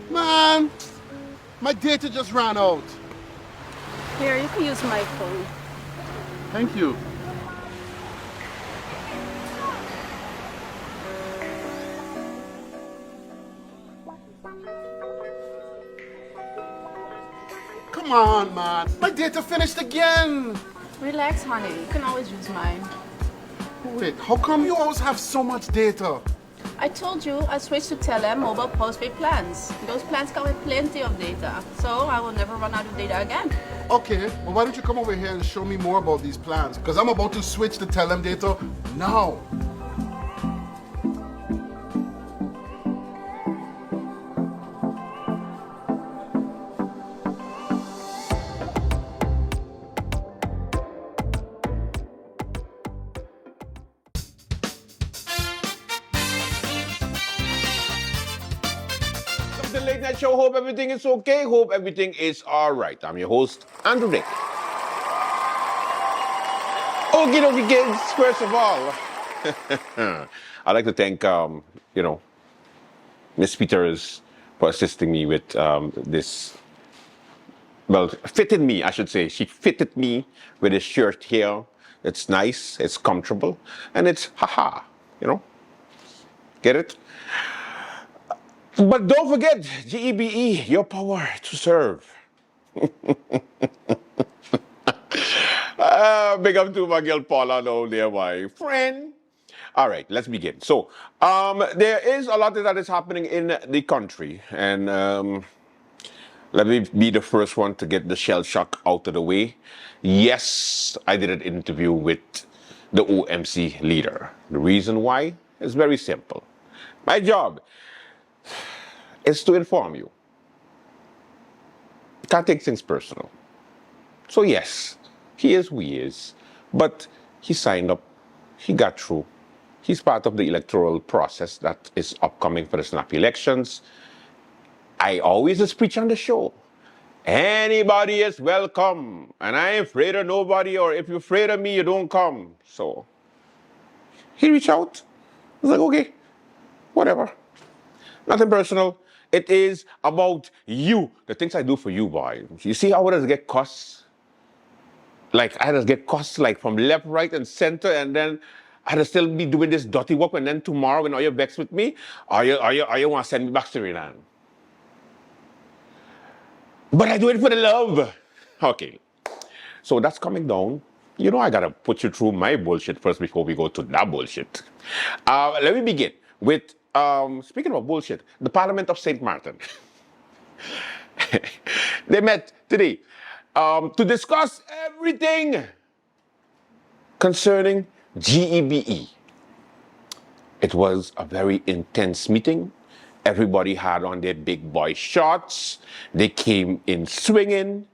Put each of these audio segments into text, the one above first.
Man, my data just ran out. Here, you can use my phone. Thank you. Come on, man. My data finished again. Relax, honey. You can always use mine. Wait, how come you always have so much data? I told you I switched to Tele mobile postpaid plans. Those plans come with plenty of data, so I will never run out of data again. Okay, well, why don't you come over here and show me more about these plans? Because I'm about to switch to Telem data now. The Late Night Show. Hope everything is okay. Hope everything is all right. I'm your host, Andrew Dick. Okie dokie, kids. First of all, I'd like to thank, Miss Peters for assisting me with this. Well, fitted me, I should say. She fitted me with this shirt here. It's nice, it's comfortable, and it's haha, Get it? But don't forget, GEBE, your power to serve. Big up to my girl Paula, no, dear, my friend. All right, let's begin. So, there is a lot that is happening in the country, and let me be the first one to get the shell shock out of the way. Yes, I did an interview with the OMC leader. The reason why is very simple. My job is to inform you. Can't take things personal. So yes, he is who he is, but he signed up, he got through. He's part of the electoral process that is upcoming for the snap elections. I always just preach on the show. Anybody is welcome, and I ain't afraid of nobody, or if you're afraid of me, you don't come. So he reached out. I was like, okay, whatever. Nothing personal. It is about you. The things I do for you, boy. You see how others get costs? Like, I just get costs like from left, right, and center, and then I just still be doing this dirty work, and then tomorrow when all you're vexed with me, are you want to send me back to Iran? But I do it for the love. Okay. So that's coming down. You know I gotta put you through my bullshit first before we go to that bullshit. Let me begin with, speaking of bullshit, the Parliament of St. Martin. They met today to discuss everything concerning GEBE. It was a very intense meeting, Everybody had on their big boy shorts. They came in swinging.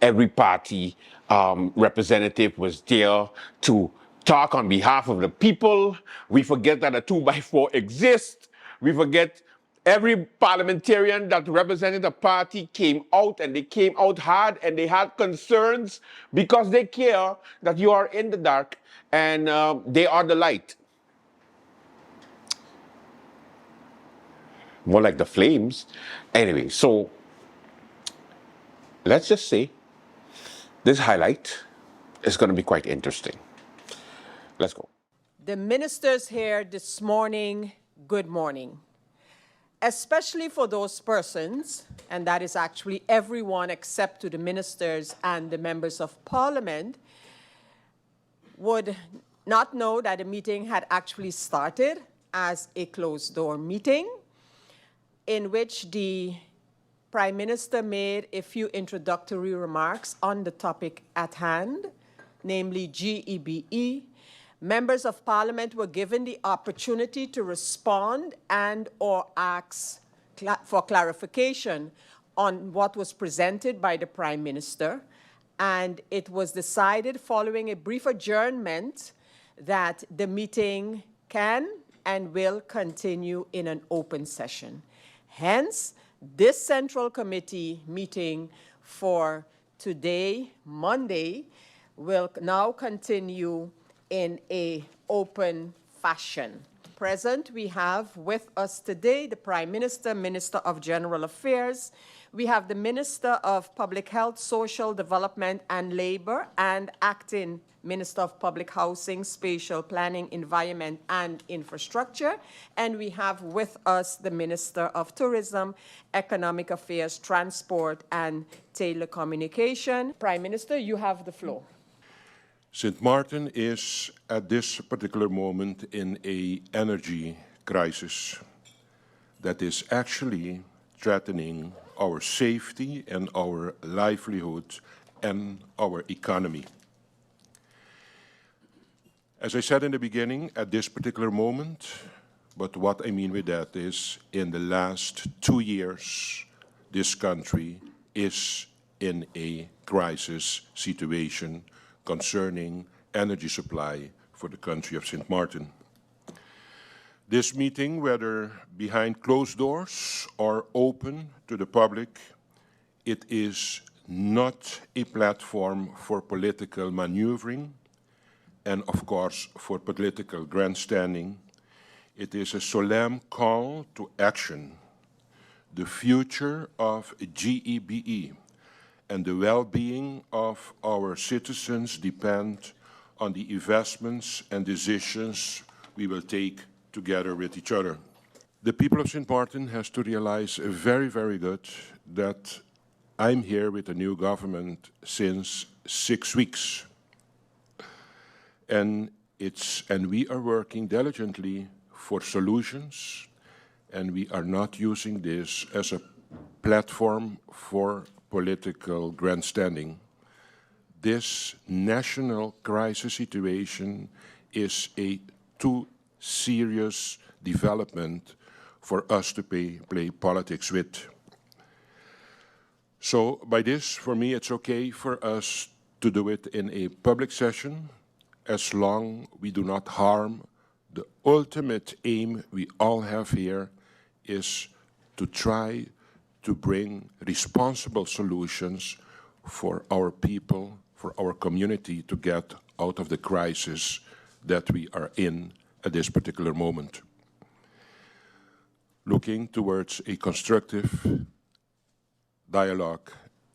Every party representative was there to talk on behalf of the people. We forget that a 2x4 exists. We forget every parliamentarian that represented a party came out, and they came out hard, and they had concerns because they care that you are in the dark and they are the light. More like the flames. Anyway, so let's just say this highlight is going to be quite interesting. Let's go. The ministers here this morning, good morning. Especially for those persons, and that is actually everyone except to the ministers and the members of parliament, would not know that the meeting had actually started as a closed-door meeting in which the Prime Minister made a few introductory remarks on the topic at hand, namely GEBE. Members of Parliament were given the opportunity to respond and or ask for clarification on what was presented by the Prime Minister. And it was decided following a brief adjournment that the meeting can and will continue in an open session. Hence, this Central Committee meeting for today, Monday, will now continue in an open fashion. Present, we have with us today the Prime Minister, Minister of General Affairs. We have the Minister of Public Health, Social Development and Labor, and Acting Minister of Public Housing, Spatial Planning, Environment and Infrastructure. And we have with us the Minister of Tourism, Economic Affairs, Transport and Telecommunication. Prime Minister, you have the floor. St. Martin is at this particular moment in an energy crisis that is actually threatening our safety and our livelihood and our economy. As I said in the beginning, at this particular moment, but what I mean with that is in the last 2 years, this country is in a crisis situation concerning energy supply for the country of St. Martin. This meeting, whether behind closed doors or open to the public, it is not a platform for political maneuvering and, of course, for political grandstanding. It is a solemn call to action. The future of GEBE and the well-being of our citizens depend on the investments and decisions we will take together with each other. The people of St. Martin has to realize very, very good that I'm here with a new government since 6 weeks. And we are working diligently for solutions, and we are not using this as a platform for political grandstanding. This national crisis situation is a too serious development for us to play politics with. So by this, for me, it's okay for us to do it in a public session, as long we do not harm. The ultimate aim we all have here is to try to bring responsible solutions for our people, for our community to get out of the crisis that we are in at this particular moment. Looking towards a constructive dialogue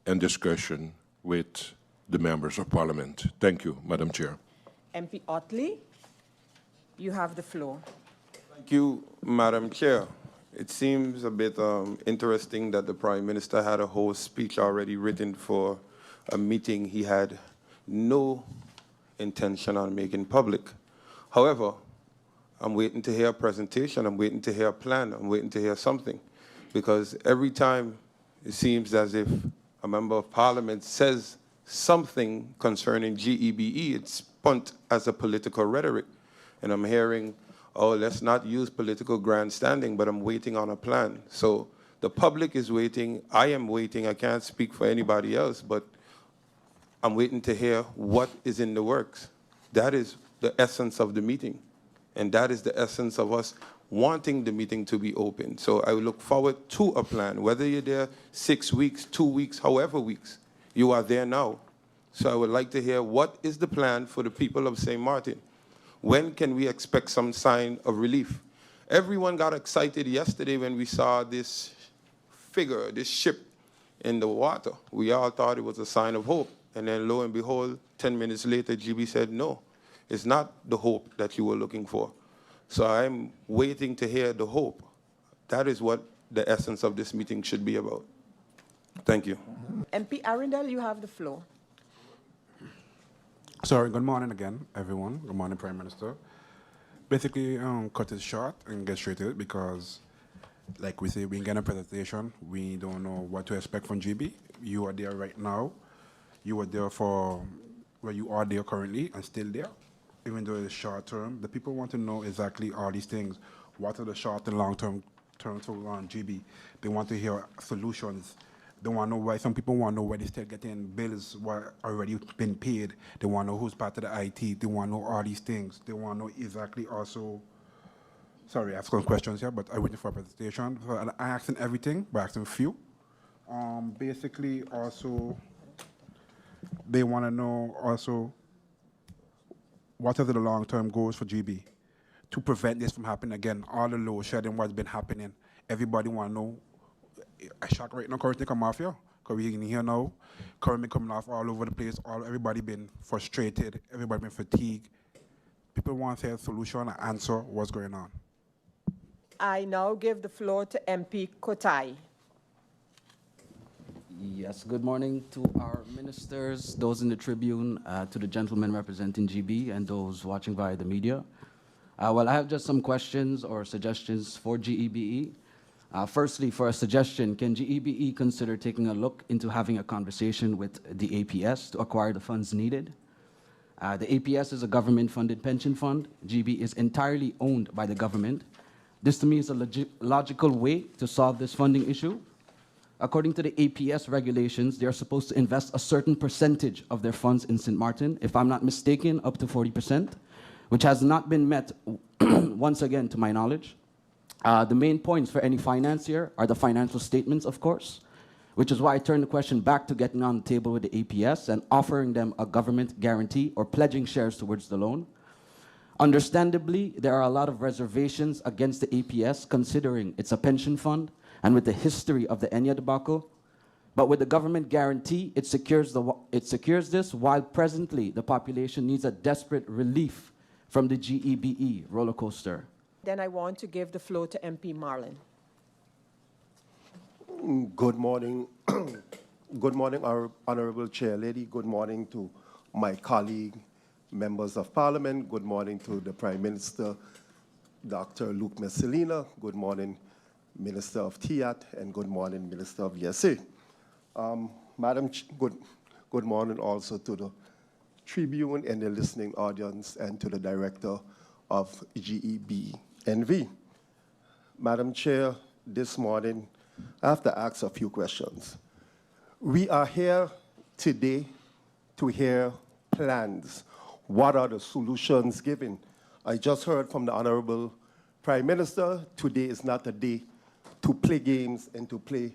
and discussion with the members of Parliament. Thank you, Madam Chair. MP Otley, you have the floor. Thank you, Madam Chair. It seems a bit interesting that the Prime Minister had a whole speech already written for a meeting he had no intention on making public. However, I'm waiting to hear a presentation, I'm waiting to hear a plan, I'm waiting to hear something. Because every time it seems as if a member of Parliament says something concerning GEBE, it's spun as a political rhetoric. And I'm hearing oh, let's not use political grandstanding, but I'm waiting on a plan. So the public is waiting. I am waiting. I can't speak for anybody else, but I'm waiting to hear what is in the works. That is the essence of the meeting. And that is the essence of us wanting the meeting to be open. So I look forward to a plan, whether you're there 6 weeks, 2 weeks, however weeks, you are there now. So I would like to hear what is the plan for the people of St. Martin? When can we expect some sign of relief? Everyone got excited yesterday when we saw this figure, this ship in the water. We all thought it was a sign of hope. And then lo and behold, 10 minutes later, GB said, no, it's not the hope that you were looking for. So I'm waiting to hear the hope. That is what the essence of this meeting should be about. Thank you. MP Arundel, you have the floor. Sorry, good morning again, everyone. Good morning, Prime Minister. Basically, cut it short and get straight to it because, like we say, we get a presentation. We don't know what to expect from GB. You are there right now. You were there for, well, you are there currently and still there, even though it's short term. The people want to know exactly all these things. What are the short and long terms on GB? They want to hear solutions. They want to know why some people want to know why they still getting bills what already been paid. They want to know who's part of the IT. They want to know all these things. They want to know exactly also. Sorry, I have some questions here, but I'm waiting for a presentation. So I'm asking everything, but asking a few. Basically, also, they want to know also what are the long-term goals for GB to prevent this from happening again. All the load shedding, what's been happening. Everybody want to know. I shock right now, currently come off here. Because we in here now, currently coming off all over the place. Everybody been frustrated. Everybody been fatigued. People want to hear a solution, an answer, what's going on. I now give the floor to MP Kotai. Yes, good morning to our ministers, those in the tribune, to the gentlemen representing GB, and those watching via the media. Well, I have just some questions or suggestions for GEBE. Firstly, for a suggestion, can GEBE consider taking a look into having a conversation with the APS to acquire the funds needed? The APS is a government-funded pension fund. GB is entirely owned by the government. This to me is a logical way to solve this funding issue. According to the APS regulations, they are supposed to invest a certain percentage of their funds in St. Martin, if I'm not mistaken, up to 40%, which has not been met, once again, to my knowledge. The main points for any financier are the financial statements, of course, which is why I turn the question back to getting on the table with the APS and offering them a government guarantee or pledging shares towards the loan. Understandably, there are a lot of reservations against the APS considering it's a pension fund and with the history of the Enya debacle. But with the government guarantee, it secures this while presently the population needs a desperate relief from the GEBE roller coaster. Then I want to give the floor to MP Marlin. Good morning. Good morning, our Honorable Chair Lady. Good morning to my colleague, members of Parliament. Good morning to the Prime Minister, Dr. Luke Messalina. Good morning, Minister of TIAT, and good morning, Minister of ESA. Good morning also to the Tribune and the listening audience and to the Director of GEBNV. Madam Chair, this morning, I have to ask a few questions. We are here today to hear plans. What are the solutions given? I just heard from the Honorable Prime Minister, today is not a day to play games and to play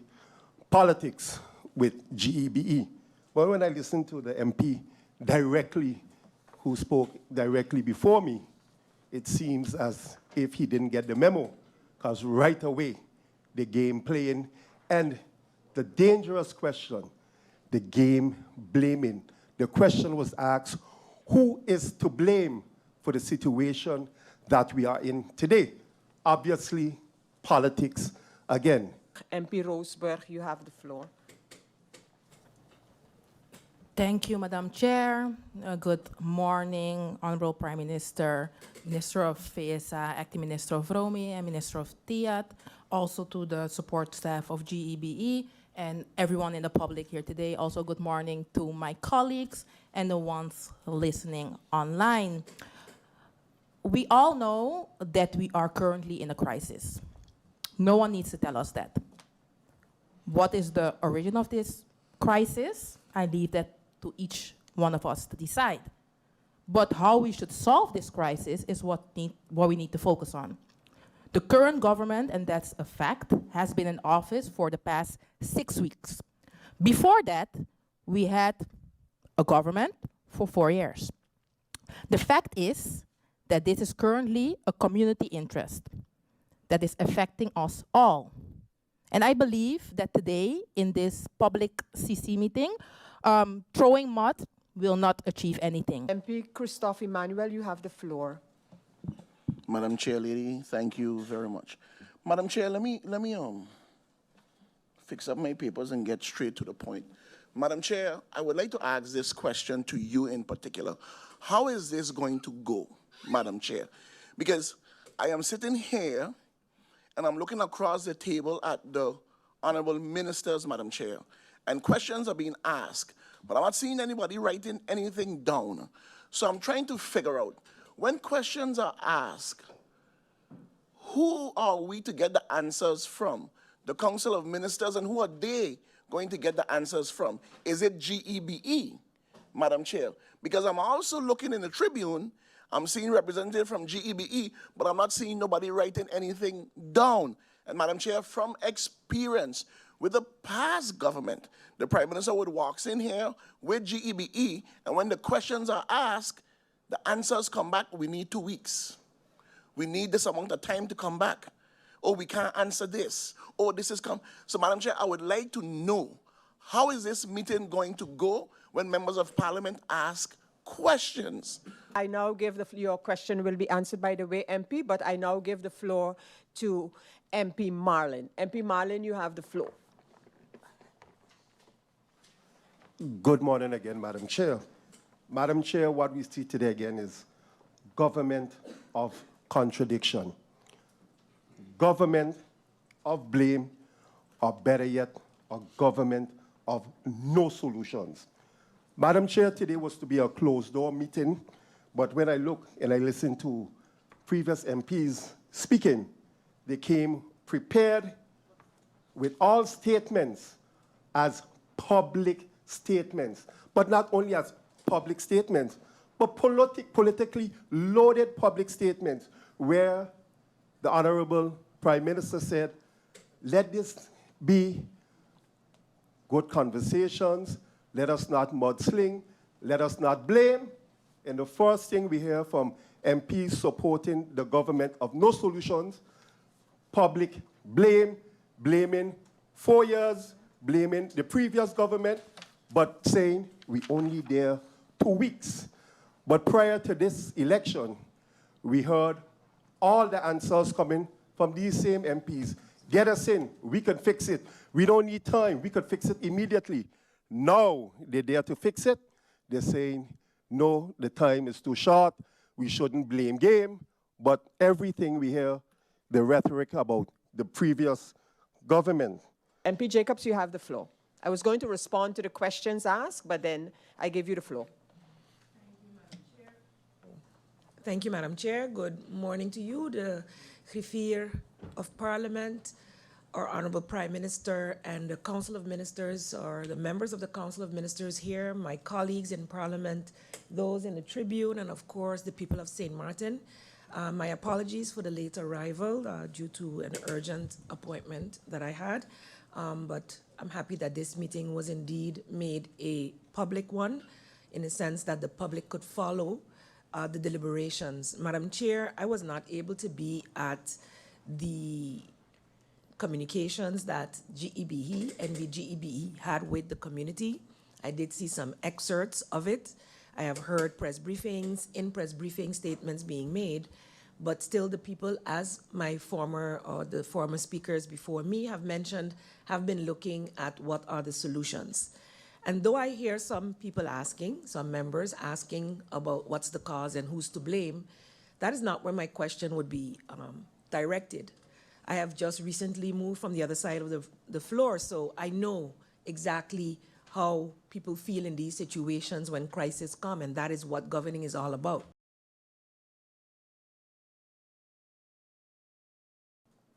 politics with GEBE. But when I listened to the MP directly, who spoke directly before me, it seems as if he didn't get the memo, because right away, the game playing, and the dangerous question, the game blaming. The question was asked, who is to blame for the situation that we are in today? Obviously, politics again. MP Roseberg, you have the floor. Thank you, Madam Chair. Good morning, Honorable Prime Minister, Minister of FESA, Acting Minister of Romi, and Minister of TIAT, also to the support staff of GEBE, and everyone in the public here today. Also, good morning to my colleagues and the ones listening online. We all know that we are currently in a crisis. No one needs to tell us that. What is the origin of this crisis? I leave that to each one of us to decide. But how we should solve this crisis is what we need to focus on. The current government, and that's a fact, has been in office for the past 6 weeks. Before that, we had a government for 4 years. The fact is that this is currently a community interest that is affecting us all. And I believe that today, in this public CC meeting, throwing mud will not achieve anything. MP Christophe Emmanuel, you have the floor. Madam Chair, lady, thank you very much. Madam Chair, let me fix up my papers and get straight to the point. Madam Chair, I would like to ask this question to you in particular. How is this going to go, Madam Chair? Because I am sitting here and I'm looking across the table at the honorable ministers, Madam Chair, and questions are being asked, but I'm not seeing anybody writing anything down. So I'm trying to figure out, when questions are asked, who are we to get the answers from? The Council of Ministers, and who are they going to get the answers from? Is it GEBE, Madam Chair? Because I'm also looking in the Tribune, I'm seeing representatives from GEBE, but I'm not seeing nobody writing anything down. And Madam Chair, from experience with the past government, the Prime Minister would walk in here with GEBE, and when the questions are asked, the answers come back, we need 2 weeks. We need this amount of time to come back. Oh, we can't answer this. Oh, this is come. So, Madam Chair, I would like to know, how is this meeting going to go when members of Parliament ask questions? I now give your question will be answered by the way MP, but I now give the floor to MP Marlin. MP Marlin, you have the floor. Good morning again, Madam Chair. Madam Chair, what we see today again is government of contradiction. Government of blame, or better yet, a government of no solutions. Madam Chair, today was to be a closed-door meeting, but when I look and I listen to previous MPs speaking, they came prepared with all statements as public statements, but not only as public statements, but politically loaded public statements where the Honorable Prime Minister said, let this be good conversations, let us not mudsling, let us not blame. And the first thing we hear from MPs supporting the government of no solutions, public blame, blaming 4 years, blaming the previous government, but saying we only there 2 weeks. But prior to this election, we heard all the answers coming from these same MPs. Get us in, we can fix it. We don't need time, we could fix it immediately. Now they're there to fix it. They're saying, no, the time is too short, we shouldn't blame game. But everything we hear, the rhetoric about the previous government. MP Jacobs, you have the floor. I was going to respond to the questions asked, but then I give you the floor. Thank you, Madam Chair. Good morning to you, the griffier of Parliament, our Honorable Prime Minister, and the Council of Ministers, or the members of the Council of Ministers here, my colleagues in Parliament, those in the Tribune, and of course, the people of St. Martin. My apologies for the late arrival due to an urgent appointment that I had, but I'm happy that this meeting was indeed made a public one, in the sense that the public could follow the deliberations. Madam Chair, I was not able to be at the communications that GEBE and the GEBE had with the community. I did see some excerpts of it. I have heard press briefings, in-press briefing statements being made, but still the people, as my former, or the former speakers before me have mentioned, have been looking at what are the solutions. And though I hear some people asking, some members asking about what's the cause and who's to blame, that is not where my question would be directed. I have just recently moved from the other side of the floor, so I know exactly how people feel in these situations when crises come, and that is what governing is all about.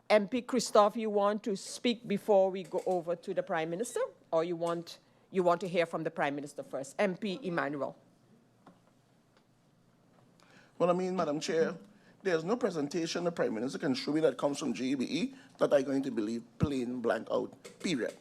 MP Christophe, you want to speak before we go over to the Prime Minister, or you want to hear from the Prime Minister first? MP Emmanuel. Well, I mean, Madam Chair, there's no presentation the Prime Minister can show me that comes from GBE that I'm going to believe plain blank out, period.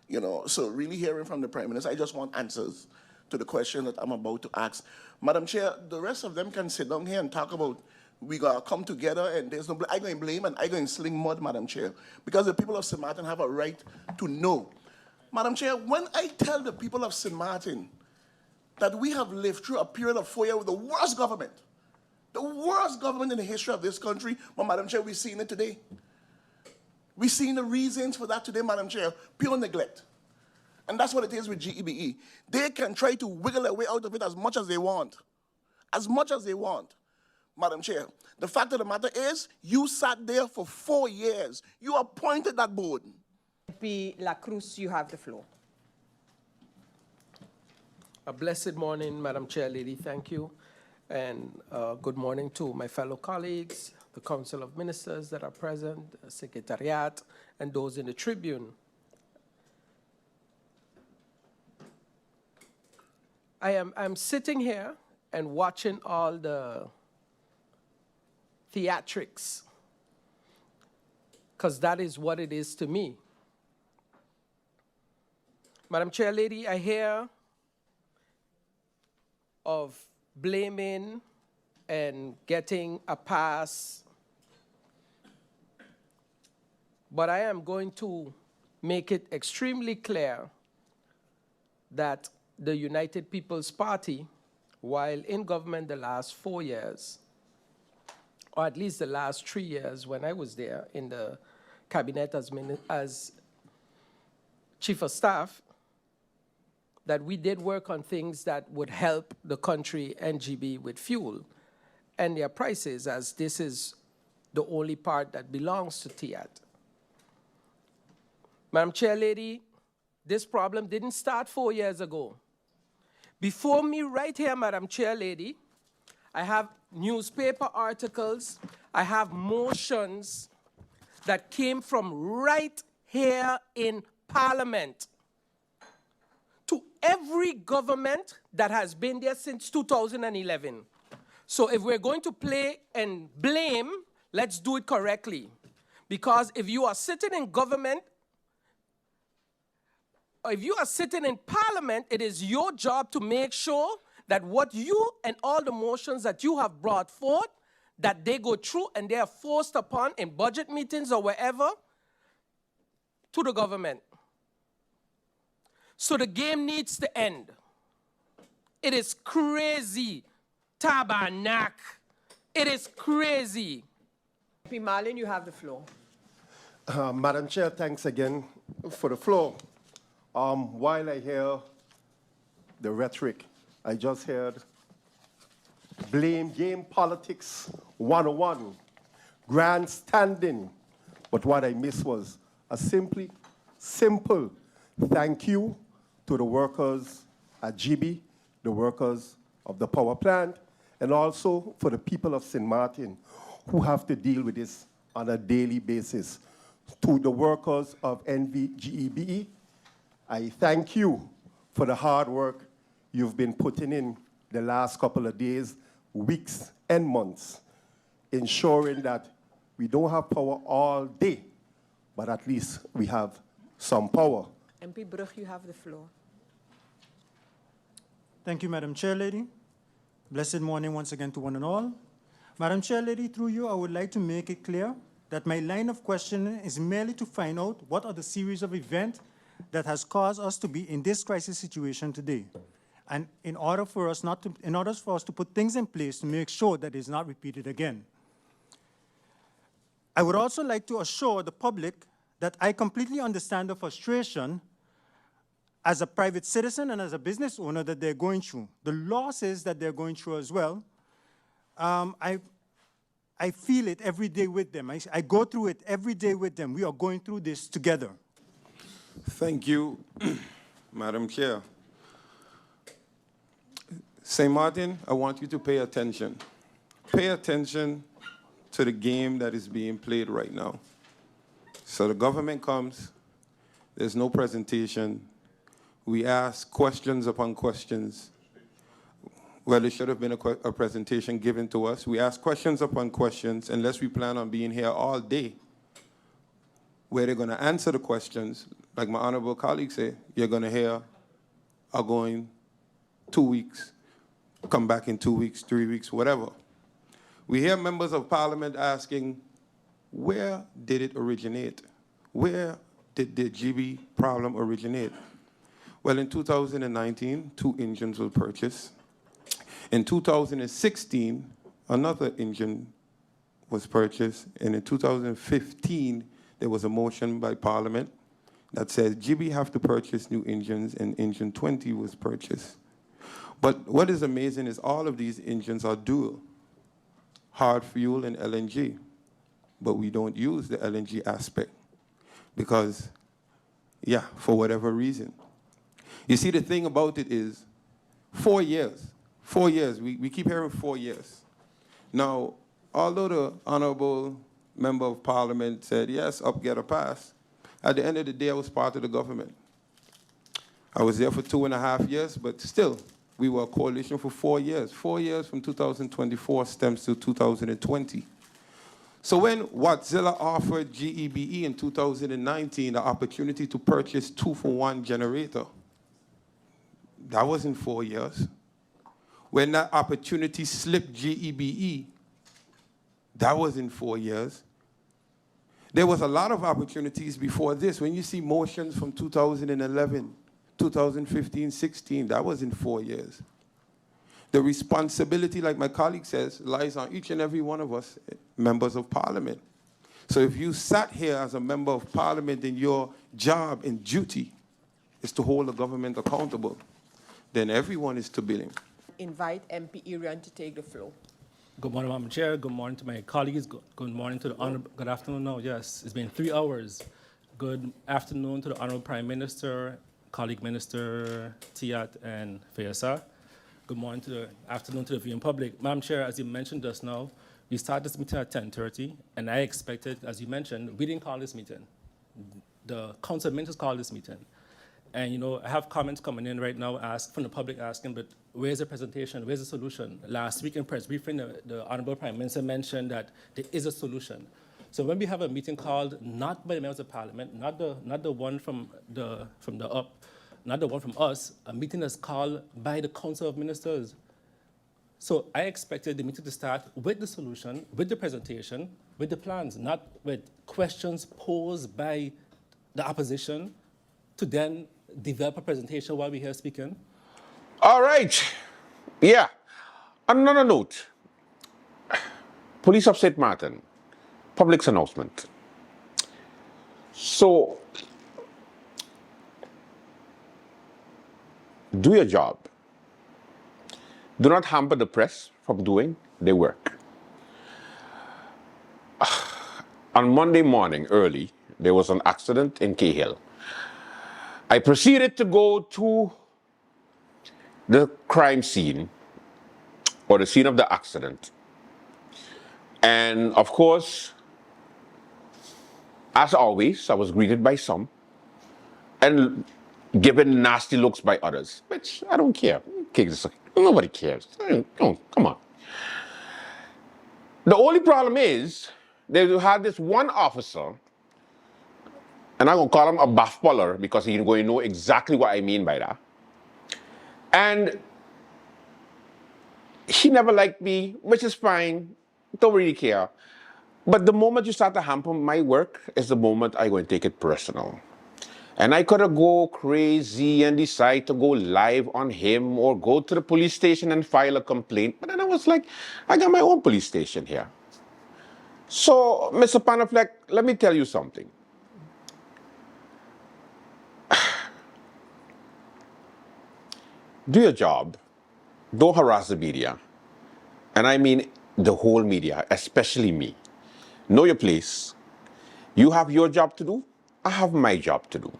You know, so really hearing from the Prime Minister, I just want answers to the question that I'm about to ask. Madam Chair, the rest of them can sit down here and talk about we gotta come together and there's no, I going to blame and I going to sling mud, Madam Chair, because the people of St. Martin have a right to know. Madam Chair, when I tell the people of St. Martin that we have lived through a period of 4 years with the worst government in the history of this country, but Madam Chair, we've seen it today. We've seen the reasons for that today, Madam Chair, pure neglect. And that's what it is with GBE. They can try to wiggle their way out of it as much as they want. As much as they want. Madam Chair, the fact of the matter is, you sat there for 4 years. You appointed that board. MP La Cruz, you have the floor. A blessed morning, Madam Chair Lady. Thank you. And good morning to my fellow colleagues, the Council of Ministers that are present, the Secretariat, and those in the Tribune. I'm sitting here and watching all the theatrics, because that is what it is to me. Madam Chair Lady, I hear of blaming and getting a pass, but I am going to make it extremely clear that the United People's Party, while in government the last 4 years, or at least the last 3 years when I was there in the cabinet as Chief of Staff, that we did work on things that would help the country and GB with fuel and their prices, as this is the only part that belongs to TIAT. Madam Chair Lady, this problem didn't start 4 years ago. Before me right here, Madam Chair Lady, I have newspaper articles, I have motions that came from right here in Parliament to every government that has been there since 2011. So if we're going to play and blame, let's do it correctly. Because if you are sitting in government, or if you are sitting in Parliament, it is your job to make sure that what you and all the motions that you have brought forth, that they go through and they are forced upon in budget meetings or wherever to the government. So the game needs to end. It is crazy. Tabarnak. It is crazy. MP Marlin, you have the floor. Madam Chair, thanks again for the floor. While I hear the rhetoric, I just heard blame game politics 101, grandstanding. But what I missed was a simple thank you to the workers at GB, the workers of the power plant, and also for the people of St. Martin who have to deal with this on a daily basis. To the workers of GBE, I thank you for the hard work you've been putting in the last couple of days, weeks, and months, ensuring that we don't have power all day, but at least we have some power. MP Brug, you have the floor. Thank you, Madam Chair Lady. Blessed morning once again to one and all. Madam Chair Lady, through you, I would like to make it clear that my line of questioning is merely to find out what are the series of events that has caused us to be in this crisis situation today. And in order for us to put things in place to make sure that it is not repeated again. I would also like to assure the public that I completely understand the frustration as a private citizen and as a business owner that they're going through, the losses that they're going through as well. I feel it every day with them. I go through it every day with them. We are going through this together. Thank you, Madam Chair. St. Martin, I want you to pay attention. Pay attention to the game that is being played right now. So the government comes, there's no presentation. We ask questions upon questions. Well, there should have been a presentation given to us. We ask questions upon questions, unless we plan on being here all day, where they're going to answer the questions. Like my honorable colleague said, you're going to hear are going 2 weeks, come back in 2 weeks, 3 weeks, whatever. We hear members of parliament asking, where did it originate? Where did the GB problem originate? Well, in 2019, 2 engines were purchased. In 2016, another engine was purchased. And in 2015, there was a motion by Parliament that says GB have to purchase new engines, and engine 20 was purchased. But what is amazing is all of these engines are dual, hard fuel and LNG. But we don't use the LNG aspect because, yeah, for whatever reason. You see, the thing about it is 4 years. 4 years. We keep hearing 4 years. Now, although the honorable member of parliament said, yes, up, get a pass, at the end of the day, I was part of the government. I was there for 2.5 years, but still, we were a coalition for 4 years. 4 years from 2024 stems to 2020. So when Watzilla offered GEBE in 2019 the opportunity to purchase 2-for-1 generator, that wasn't 4 years. When that opportunity slipped GEBE, that wasn't 4 years. There was a lot of opportunities before this. When you see motions from 2011, 2015, 16, that wasn't 4 years. The responsibility, like my colleague says, lies on each and every one of us, members of parliament. So if you sat here as a member of parliament and your job and duty is to hold the government accountable, then everyone is to blame. Invite MP Irian to take the floor. Good morning, Madam Chair. Good morning to my colleagues. Good morning to the honorable. Good afternoon. No, yes, it's been 3 hours. Good afternoon to the honorable Prime Minister, colleague Minister Tiat and Fayasa. Good morning to the afternoon to the viewing public. Madam Chair, as you mentioned just now, we started this meeting at 10:30, and I expected, as you mentioned, we didn't call this meeting. The council of ministers called this meeting. And you know, I have comments coming in right now from the public asking, but where's the presentation? Where's the solution? Last week in press briefing, the Honorable Prime Minister mentioned that there is a solution. So when we have a meeting called not by the members of Parliament, not the one from the up, not the one from us, a meeting that's called by the Council of Ministers. So I expected the meeting to start with the solution, with the presentation, with the plans, not with questions posed by the opposition to then develop a presentation while we're here speaking. All right. Yeah. On another note, Police of St. Martin, public's announcement. So, do your job. Do not hamper the press from doing their work. On Monday morning, early, there was an accident in Cahill. I proceeded to go to the crime scene, or the scene of the accident. And of course, as always, I was greeted by some and given nasty looks by others, which I don't care. Nobody cares. Oh, come on. The only problem is they had this one officer, and I'm going to call him a buff-puller because he's going to know exactly what I mean by that. And he never liked me, which is fine. Don't really care. But the moment you start to hamper my work is the moment I'm going to take it personal. And I could have go crazy and decide to go live on him or go to the police station and file a complaint. But then I was like, I got my own police station here. So, Mr. Panafleck, let me tell you something. Do your job. Don't harass the media. And I mean the whole media, especially me. Know your place. You have your job to do. I have my job to do.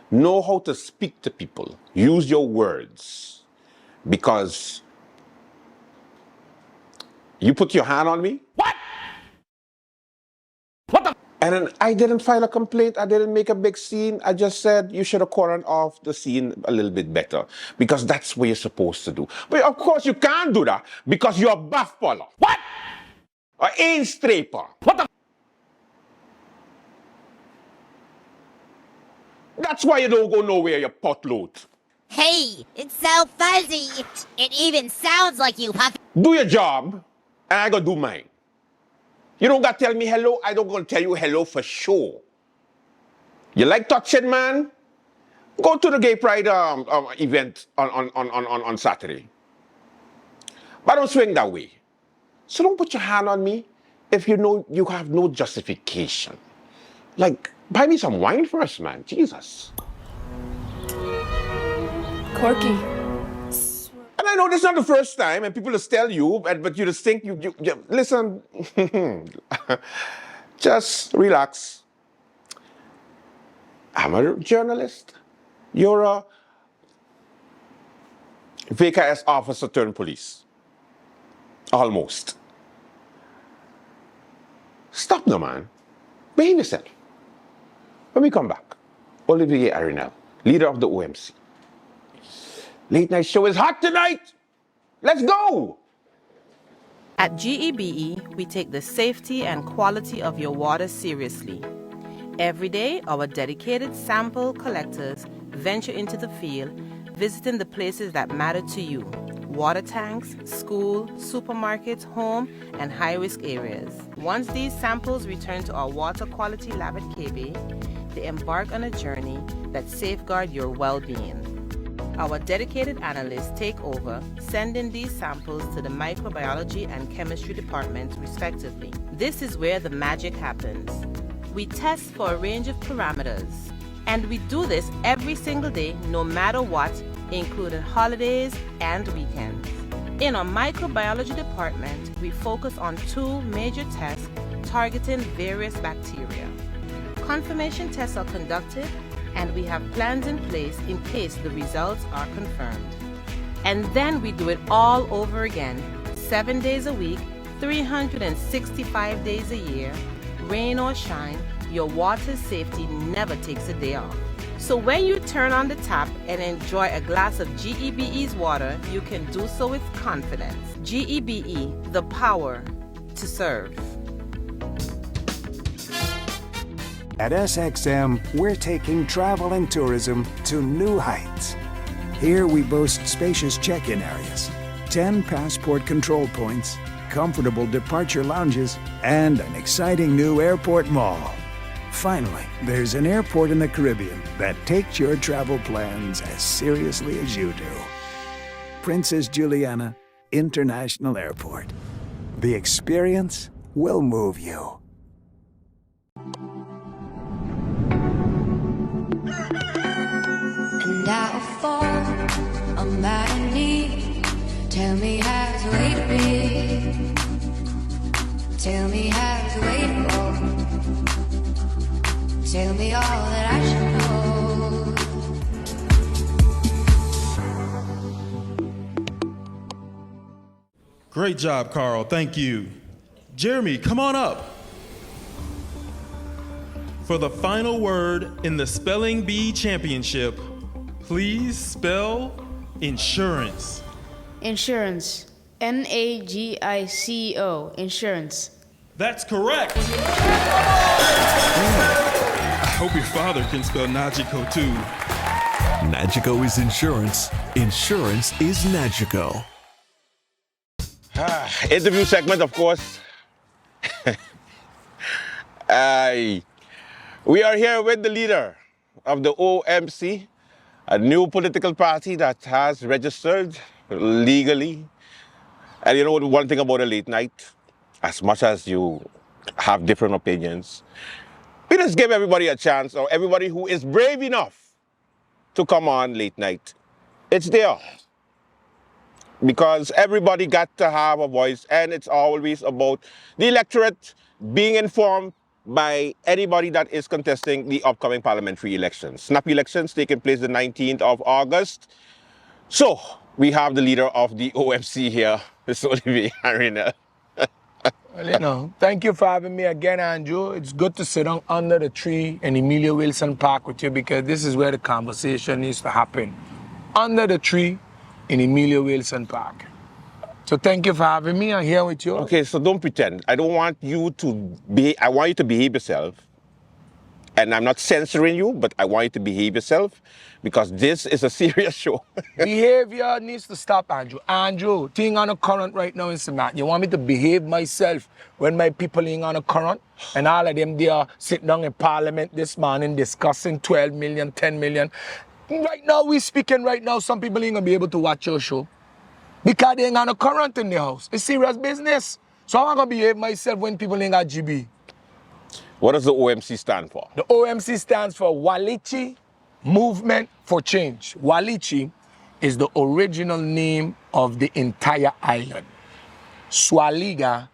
Know how to speak to people. Use your words. Because you put your hand on me. What? What the? And then I didn't file a complaint. I didn't make a big scene. I just said you should have cordoned off the scene a little bit better because that's what you're supposed to do. But of course you can't do that because you're a buff puller. What? Or ain scraper. What the? That's why you don't go nowhere, you potload. Hey, it's so fuzzy. It even sounds like you have. Do your job, and I gotta do mine. You don't gotta tell me hello, I don't gonna tell you hello for sure. You like touching, man? Go to the gay pride event on Saturday. But don't swing that way. So don't put your hand on me if you know you have no justification. Like, buy me some wine first, man. Jesus. Corky. And I know this is not the first time, and people just tell you, but you just think you listen. Just relax. I'm a journalist. You're a VKS officer turned police. Almost. Stop now, man. Behave yourself. When we come back, Olivier Arinel, leader of the OMC. Late night show is hot tonight. Let's go. At GEBE, we take the safety and quality of your water seriously. Every day, our dedicated sample collectors venture into the field, visiting the places that matter to you: water tanks, school, supermarkets, home, and high-risk areas. Once these samples return to our water quality lab at KB, they embark on a journey that safeguards your well-being. Our dedicated analysts take over, sending these samples to the microbiology and chemistry departments, respectively. This is where the magic happens. We test for a range of parameters, and we do this every single day, no matter what, including holidays and weekends. In our microbiology department, we focus on two major tests targeting various bacteria. Confirmation tests are conducted, and we have plans in place in case the results are confirmed. And then we do it all over again, 7 days a week, 365 days a year. Rain or shine, your water safety never takes a day off. So when you turn on the tap and enjoy a glass of GEBE's water, you can do so with confidence. GEBE, the power to serve. At SXM, we're taking travel and tourism to new heights. Here we boast spacious check-in areas, 10 passport control points, comfortable departure lounges, and an exciting new airport mall. Finally, there's an airport in the Caribbean that takes your travel plans as seriously as you do. Princess Juliana International Airport. The experience will move you. And I'll fall on my knee. Tell me how to wait to be. Tell me how to wait for. Tell me all that I should know. Great job, Carl. Thank you. Jeremy, come on up. For the final word in the Spelling Bee Championship, please spell insurance. Insurance. N-A-G-I-C-O. Insurance. That's correct. I hope your father can spell Nagico too. Nagico is insurance. Insurance is Nagico. Interview segment, of course. We are here with the leader of the OMC, a new political party that has registered legally. And you know one thing about a late night, as much as you have different opinions, we just give everybody a chance, or everybody who is brave enough to come on late night. It's there. Because everybody got to have a voice, and it's always about the electorate being informed by anybody that is contesting the upcoming parliamentary elections. Snap elections taking place the 19th of August. So, we have the leader of the OMC here, Mr. Olivier Arinel. Well, you know, thank you for having me again, Andrew. It's good to sit down under the tree in Emilio Wilson Park with you because this is where the conversation needs to happen. Under the tree in Emilio Wilson Park. So thank you for having me. I'm here with you. Okay, so don't pretend. I don't want you to be, I want you to behave yourself. And I'm not censoring you, but I want you to behave yourself because this is a serious show. Behavior needs to stop, Andrew. Andrew, thing on the current right now is Matt. You want me to behave myself when my people ain't on the current? And all of them, they are sitting down in Parliament this morning discussing 12 million, 10 million. Right now, we speaking right now, some people ain't gonna be able to watch your show because they ain't on the current in the house. It's serious business. So I'm gonna behave myself when people ain't got GB. What does the OMC stand for? The OMC stands for Walichi Movement for Change. Walichi is the original name of the entire island. Swaliga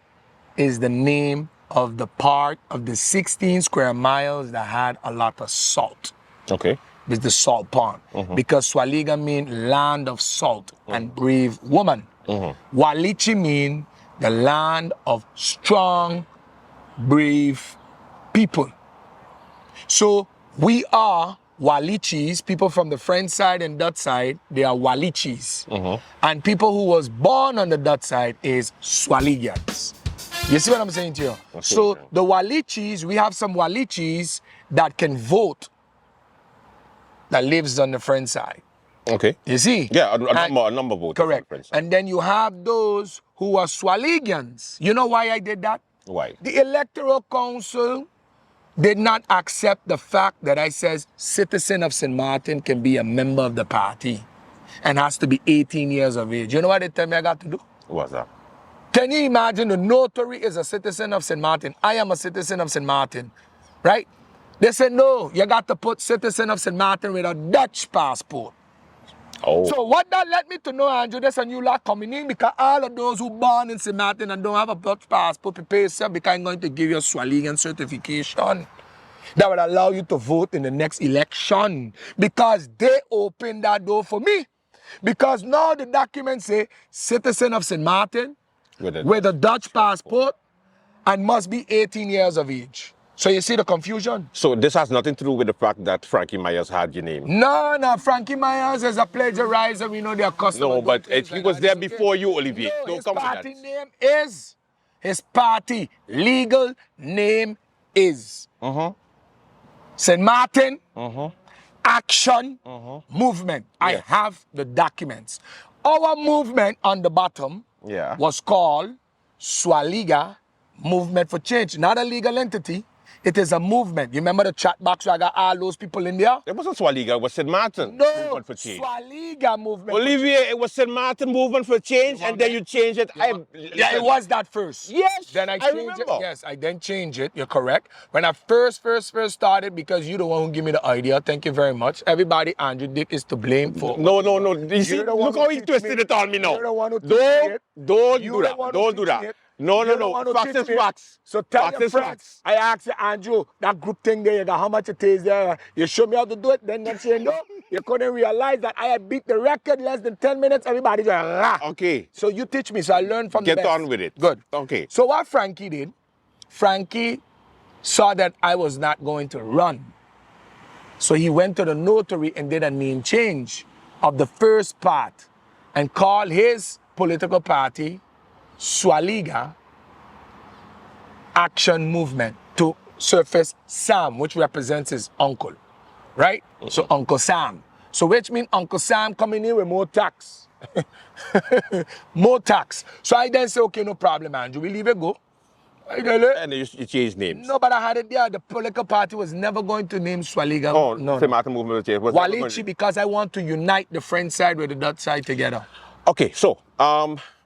is the name of the part of the 16 square miles that had a lot of salt. Okay. It's the salt pond. Because Swaliga means land of salt and brave woman. Walichi means the land of strong, brave people. So we are Walichis, people from the French side and Dutch side, they are Walichis. And people who was born on the Dutch side is Swaligans. You see what I'm saying to you? So the Walichis, we have some Walichis that can vote that lives on the French side. Okay. You see? Yeah, a number of voters. Correct. And then you have those who are Swaligans. You know why I did that? Why? The Electoral Council did not accept the fact that I says citizen of St. Martin can be a member of the party and has to be 18 years of age. You know what they tell me I got to do? What's that? Can you imagine the notary is a citizen of St. Martin? I am a citizen of St. Martin, right? They said, no, you got to put citizen of St. Martin with a Dutch passport. Oh. So what that led me to know, Andrew, there's a new law coming in because all of those who born in St. Martin and don't have a Dutch passport, prepare yourself because I'm going to give you a Swaligan certification that will allow you to vote in the next election because they opened that door for me. Because now the documents say citizen of St. Martin with a Dutch passport and must be 18 years of age. So you see the confusion? So this has nothing to do with the fact that Frankie Myers had your name? No, Frankie Myers is a plagiarizer. We know their customer. No, but he was there before you, Olivier. No, Don't his come with party that. name is, his party legal name is St. Martin Action Movement. I have the documents. Our movement on the bottom was called Swaliga Movement for Change. Not a legal entity. It is a movement. You remember the chat box where I got all those people in there? It wasn't Swaliga, it was St. Martin Movement for Change. Swaliga Movement Olivier, it was St. Martin Movement for Change, and then you changed it. Yeah, it was that first. Yes, then I changed it. Yes, I then changed it. You're correct. When I first started, because you're the one who gave me the idea. Thank you very much. Everybody, Andrew Dick is to blame for. No. You see, look how he twisted it on me now. You're the one who Don't do that. Don't do that. No. Facts is facts. So tell facts your is friends. facts. I asked you, Andrew, that group thing there, you got how much it is there. You show me how to do it. Then next year, no, you couldn't realize that I had beat the record less than 10 minutes. Everybody just Okay. So you teach me, so I learned from the best. Get on with it. Good. Okay. So what Frankie did, Frankie saw that I was not going to run. So he went to the notary and did a name change of the first part and called his political party Swaliga Action Movement to surface Sam, which represents his uncle, right? So Uncle Sam. So which means Uncle Sam coming in with more tax. More tax. So I then say, okay, no problem, Andrew. We leave it go. And then you changed names. No, but I had it there. The political party was never going to name Swaliga. Oh, no. St. Martin Movement for Change. Walichi, because I want to unite the French side with the Dutch side together. Okay, so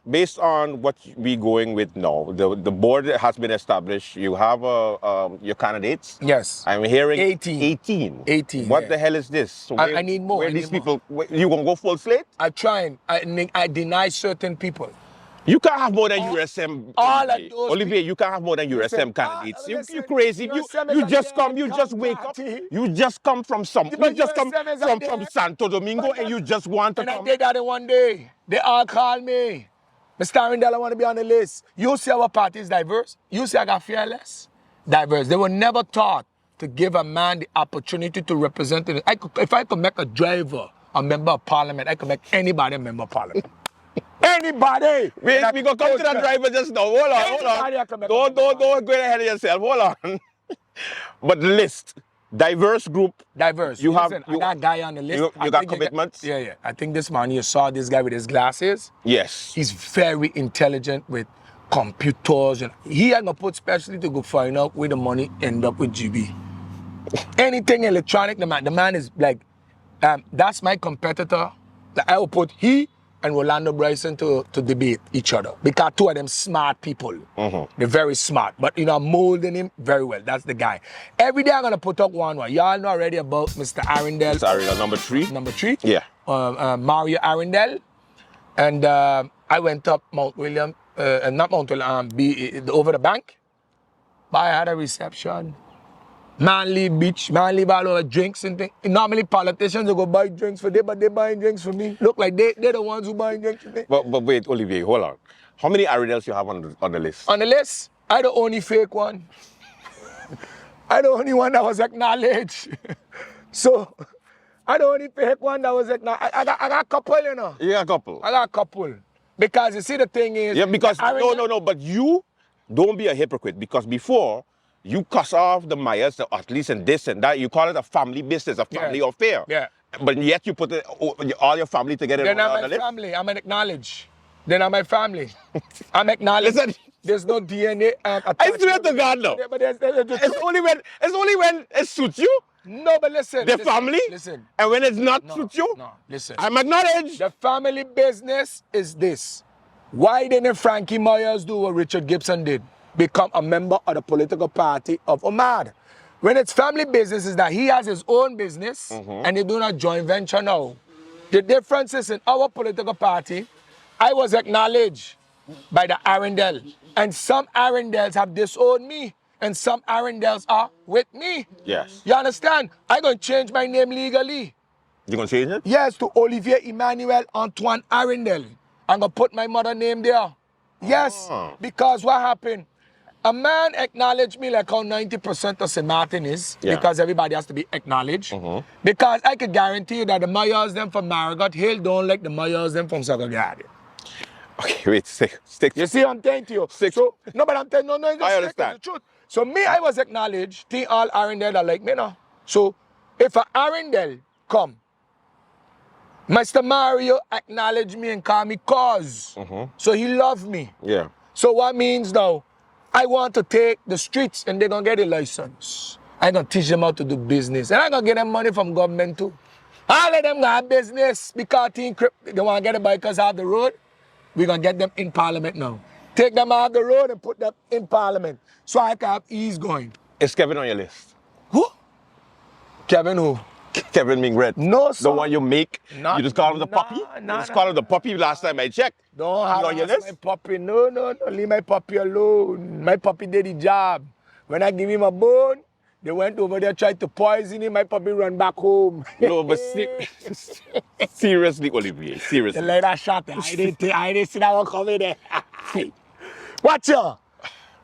based on what we're going with now, the board has been established. You have your candidates. Yes. I'm hearing 18. 18. What the hell is this? So I need more. Where these people? You gonna go full slate? I try and I deny certain people. You can't have more than USM. All of those Olivier, you can't have more than USM candidates. You crazy. You just come. You just wake up. You just come from You just come from Santo Domingo, and you just want to come. And I did that in one day. They all called me. Mr. Arundel, I want to be on the list. You see our party is diverse. You see I got fearless. Diverse. They were never taught to give a man the opportunity to represent it. If I could make a driver a member of parliament, I could make anybody a member of parliament. Anybody! Wait, we gonna come to that driver just now. Hold on. Don't go ahead of yourself. Hold on. But the list, diverse group. Diverse. You Listen, have I got a guy on the list. You got commitments. Yeah. I think this man, you saw this guy with his glasses. Yes. He's very intelligent with computers, and he ain't gonna put specially to go find out where the money end up with GB. Anything electronic, the man is like, that's my competitor. Like, I will put he and Rolando Bryson to debate each other because two of them smart people. They're very smart, but I'm molding him very well. That's the guy. Every day I'm gonna put up one. Y'all know already about Mr. Arundel. Mr. Arundel, number 3. Number 3. Yeah. Mario Arundel, and I went up Mount William, not Mount William, over the bank. But I had a reception. Man leave beach, man leave all over drinks and things. Normally politicians will go buy drinks for them, but they buying drinks for me. Look like they're the ones who buying drinks for me. But wait, Olivier, hold on. How many Arundels you have on the list? On the list, I the only fake one. I the only one that was acknowledged. So, I the only fake one that was acknowledged. I got a couple, You got a couple? I got a couple. Because you see the thing is... Yeah, because, no, but you don't be a hypocrite. Because before, you cuss off the Myers, at least in this and that. You call it a family business, a family affair. Yeah. But yet you put all your family together. They're not my family. I'm acknowledged. They're not my family. I'm acknowledged. Listen, there's no DNA. I swear to God, no. But it's only when it suits you. No, but listen. The family. Listen. And when it's not suits you. No, listen. I'm acknowledged. The family business is this. Why didn't Frankie Myers do what Richard Gibson did? Become a member of the political party of Ahmad. When it's family business is that he has his own business and they do not joint venture now. The difference is in our political party, I was acknowledged by the Arundel. And some Arundels have disowned me. And some Arundels are with me. Yes. You understand? I'm going to change my name legally. You going to change it? Yes, to Olivier Emmanuel Antoine Arundel. I'm going to put my mother name there. Yes, because what happened? A man acknowledged me like how 90% of St. Martin is, because everybody has to be acknowledged. Because I can guarantee you that the Myers them from Marigot Hill don't like the Myers them from Sagagadi. Okay, wait, stick. You see, I'm telling you. So, no, but I'm telling you, no, I understand. It's the truth. So me, I was acknowledged. Think all Arundel are like me now. So if a Arundel come, Mr. Mario acknowledge me and call me cause. So he loved me. Yeah. So what means now? I want to take the streets and they're going to get a license. I'm going to teach them how to do business. And I'm going to get them money from government too. All of them got business because they want to get the bikers off the road. We're going to get them in parliament now. Take them off the road and put them in parliament. So I can have ease going. Is Kevin on your list? Who? Kevin who? Kevin Mingret. No, sir. The one you make, you just call him the puppy? You just call him the puppy last time I checked. Don't have on your list? my puppy. No. Leave my puppy alone. My puppy did the job. When I give him a bone, they went over there, tried to poison him. My puppy run back home. No, but seriously, Olivier, seriously. They let that shot. I didn't see that one coming there. Watch out.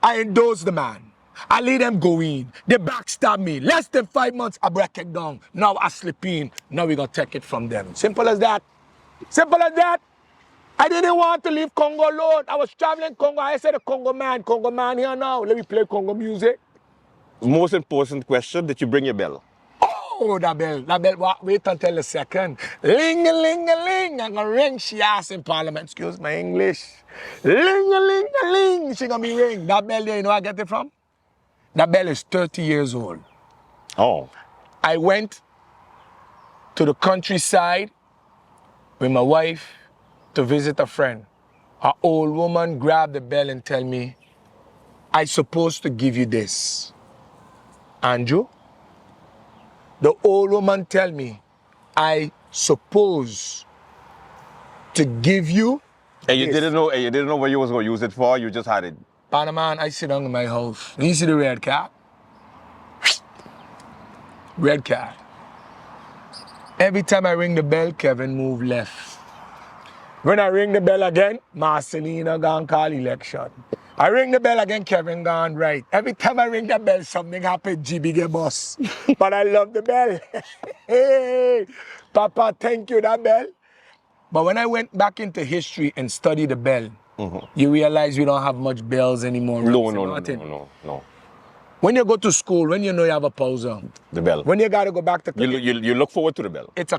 I endorse the man. I let them go in. They backstab me. Less than 5 months, I break it down. Now I slip in. Now we're going to take it from them. Simple as that. Simple as that. I didn't want to leave Congo alone. I was traveling Congo. I said, Congo man here now. Let me play Congo music. Most important question, did you bring your bell? Oh, that bell. Wait until a second. Ling-a-ling-a-ling. I'm going to ring she ass in parliament. Excuse my English. Ling-a-ling-a-ling. She going to be ring. That bell there, you know where I get it from? That bell is 30 years old. Oh. I went to the countryside with my wife to visit a friend. An old woman grabbed the bell and tell me, I'm supposed to give you this. Andrew? The old woman tell me, I suppose to give you And you didn't know what you was going to use it for, you just had it. Panaman, I sit down in my house. You see the red cat? Red cat. Every time I ring the bell, Kevin move left. When I ring the bell again, Marcelina gone call election. I ring the bell again, Kevin gone right. Every time I ring the bell, something happen, GB get boss. But I love the bell. Hey, Papa, thank you, that bell. But when I went back into history and studied the bell, you realize we don't have much bells anymore. No. When you go to school, when you know you have a pauser, The bell. when you got to go back to You look forward to the bell. it's a